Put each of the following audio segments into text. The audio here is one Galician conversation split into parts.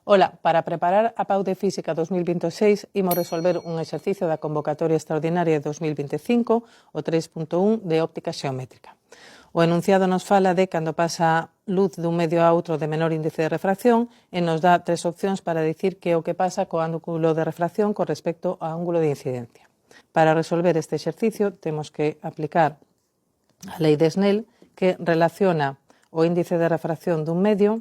Ola, para preparar a PAU de Física 2026 imos resolver un exercicio da convocatoria extraordinaria de 2025, o 3.1 de óptica xeométrica. O enunciado nos fala de cando pasa luz dun medio a outro de menor índice de refracción e nos dá tres opcións para dicir que é o que pasa co ángulo de refracción con respecto ao ángulo de incidencia. Para resolver este exercicio temos que aplicar a lei de Snell, que relaciona o índice de refracción dun medio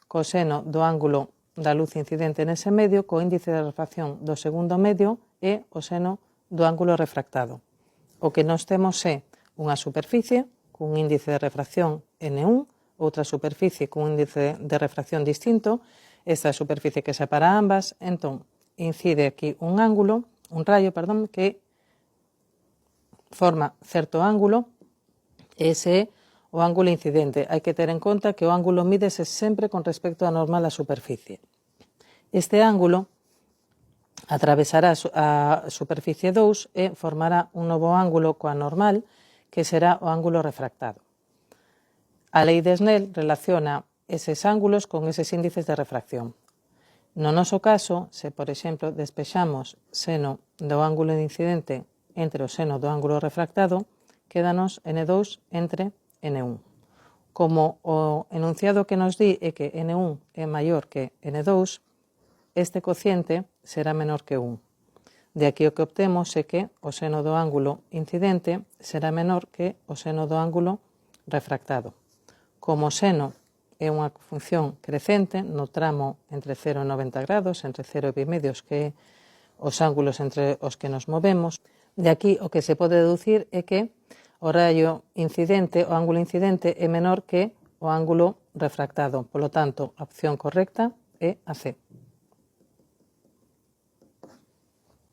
co seno do ángulo da luz incidente nese medio co índice de refracción do segundo medio e o seno do ángulo refractado. O que nós temos é unha superficie cun índice de refracción N1, outra superficie cun índice de refracción distinto, esta superficie que separa ambas, entón incide aquí un raio, que forma certo ángulo, ese é o ángulo incidente. Hai que ter en conta que o ángulo mídese sempre con respecto á normal á superficie. Este ángulo atravesará a superficie 2 e formará un novo ángulo coa normal, que será o ángulo refractado. A lei de Snell relaciona eses ángulos con eses índices de refracción. No noso caso, se, por exemplo, despexamos seno do ángulo de incidente entre o seno do ángulo refractado, quédanos N2 entre N1. Como o enunciado que nos di é que N1 é maior que N2, este cociente será menor que 1. De aquí o que obtemos é que o seno do ángulo incidente será menor que o seno do ángulo refractado. Como o seno é unha función crecente no tramo entre 0 e 90 grados, entre 0 e pi medios, que é os ángulos entre os que nos movemos, de aquí o que se pode deducir é que o raio incidente, o ángulo incidente, é menor que o ángulo refractado. Polo tanto, a opción correcta é a C.